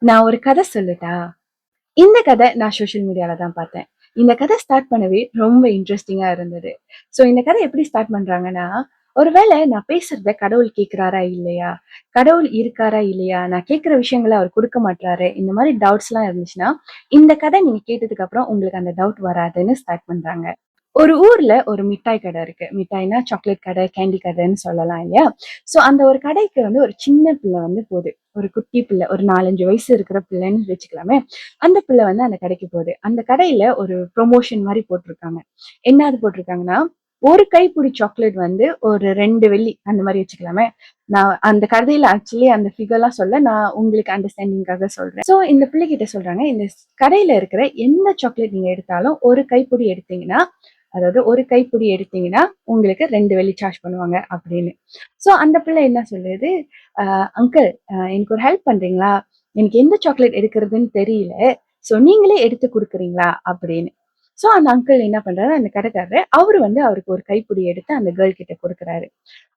நான் ஒரு கதை சொல்லட்டா? இந்த கதை நான் சோஷியல் மீடியால தான் பார்த்தேன். இந்த கதை ஸ்டார்ட் பண்ணவே ரொம்ப இன்ட்ரெஸ்டிங்கா இருந்தது. ஸோ இந்த கதை எப்படி ஸ்டார்ட் பண்றாங்கன்னா, ஒருவேளை நான் பேசுறத கடவுள் கேட்கிறாரா இல்லையா? கடவுள் இருக்காரா இல்லையா? நான் கேட்கிற விஷயங்கள அவர் குடுக்க மாட்றாரு. இந்த மாரி டவுட்ஸ்லாம் இருந்துச்சுன்னா, இந்த கதை நீங்க கேட்டதுக்கு அப்புறம் உங்களுக்கு அந்த டவுட் வராதுன்னு ஸ்டார்ட் பண்றாங்க. ஒரு ஊர்ல ஒரு மிட்டாய் கடை இருக்கு. மிட்டாய்னா சாக்லேட் கடை, கேண்டி கடைன்னு சொல்லலாம் இல்லையா? ஸோ அந்த ஒரு கடைக்கு ஒரு சின்ன பிள்ளை போது. ஒரு குட்டி பிள்ளை. ஒரு 4, 5 வயசு இருக்கிற பிள்ளைன்னு வச்சுக்கலாமே. அந்த பிள்ளை அந்த கடைக்கு போகுது. அந்த கடையில ஒரு ப்ரமோஷன் மாரி போட்டிருக்காங்க. என்னாது போட்டிருக்காங்கன்னா, ஒரு கைப்பிடி சாக்லேட் ஒரு 2 வெள்ளி அந்த மாரி வச்சுக்கலாமே. நான் அந்த கதையில ஆக்சுவலி அந்த ஃபிகர்லாம் சொல்ல, நான் உங்களுக்கு அண்டர்ஸ்டாண்டிங்காக சொல்றேன். ஸோ இந்த பிள்ளைகிட்ட சொல்றாங்க, இந்த கடையில இருக்கிற எந்த சாக்லேட் நீங்க எடுத்தாலும் ஒரு கைப்பிடி எடுத்தீங்கன்னா, அதாவது ஒரு கைப்பிடி எடுத்தீங்கன்னா உங்களுக்கு 2 வெள்ளி சார்ஜ் பண்ணுவாங்க அப்படின்னு. ஸோ அந்த பிள்ளை என்ன சொல்லுது, அங்கிள் எனக்கு ஒரு ஹெல்ப் பண்றீங்களா? எனக்கு எந்த சாக்லேட் எடுக்கிறதுன்னு தெரியல. ஸோ நீங்களே எடுத்து குடுக்குறீங்களா? அப்படின்னு. ஸோ அந்த அங்கிள் என்ன பண்றாரு, அந்த கடைக்காரரு அவரு அவருக்கு ஒரு கைப்பிடி எடுத்து அந்த கேர்ள் கிட்ட கொடுக்குறாரு.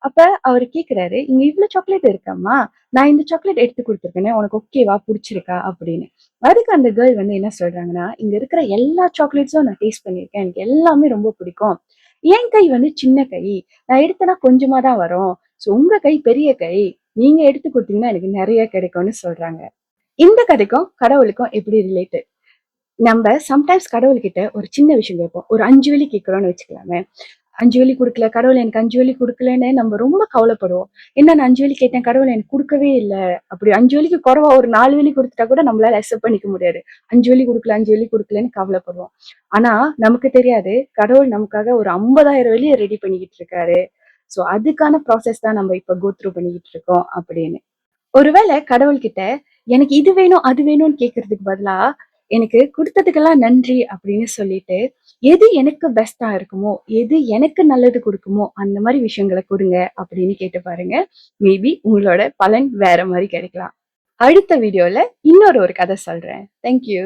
அப்ப அவரு கேக்குறாரு, இங்க இவ்ளோ சாக்லேட் இருக்கம்மா, நான் இந்த சாக்லேட் எடுத்து குடுத்துருக்கேனே, உனக்கு ஓகேவா? புடிச்சிருக்கா? அப்படின்னு. அதுக்கு அந்த கேர்ள் என்ன சொல்றாங்கன்னா, இங்க இருக்கிற எல்லா சாக்லேட்ஸும் நான் டேஸ்ட் பண்ணியிருக்கேன். எனக்கு எல்லாமே ரொம்ப பிடிக்கும். என் கை சின்ன கை. நான் எடுத்தேன்னா கொஞ்சமா தான் வரும். ஸோ உங்க கை பெரிய கை. நீங்க எடுத்து குடுத்தீங்கன்னா எனக்கு நெறைய கிடைக்கும்னு சொல்றாங்க. இந்த கதைக்கும் கடவுளுக்கும் எப்படி ரிலேட்டட்? நம்ம சம்டைம்ஸ் கடவுள்கிட்ட ஒரு சின்ன விஷயம் கேட்போம். ஒரு 5 வெள்ளி கேட்கிறோம்னு வச்சுக்கலாமே. 5 வெள்ளி குடுக்கல, கடவுள் எனக்கு 5 வெள்ளி குடுக்கலன்னு நம்ம ரொம்ப கவலைப்படுவோம். என்ன நான் 5 வெள்ளி கேட்டேன், கடவுள் எனக்கு குடுக்கவே இல்ல. அப்படி 5 வெள்ளிக்கு குறைவா ஒரு 4 வெள்ளி குடுத்துட்டா கூட நம்மளால அக்செப்ட் பண்ணிக்க முடியாது. 5 வெள்ளி குடுக்கல, 5 வெள்ளி குடுக்கலன்னு கவலைப்படுவோம். ஆனா நமக்கு தெரியாது, கடவுள் நமக்காக ஒரு 50,000 வெள்ளிய ரெடி பண்ணிக்கிட்டு இருக்காரு. சோ அதுக்கான ப்ராசஸ் தான் நம்ம இப்ப கோ த்ரூ பண்ணிக்கிட்டு இருக்கோம் அப்படின்னு. ஒருவேளை கடவுள்கிட்ட எனக்கு இது வேணும், அது வேணும்னு கேட்கறதுக்கு பதிலா, எனக்கு குடுத்ததுக்கெல்லாம் நன்றி அப்படின்னு சொல்லிட்டு, எது எனக்கு பெஸ்ட்டா இருக்குமோ, எது எனக்கு நல்லது குடுக்குமோ, அந்த மாரி விஷயங்கள குடுங்க அப்படின்னு கேட்டு பாருங்க. மேபி உங்களோட பலன் வேற மாரி கிடைக்கலாம். அடுத்த வீடியோல இன்னொரு ஒரு கதை சொல்றேன். Thank you.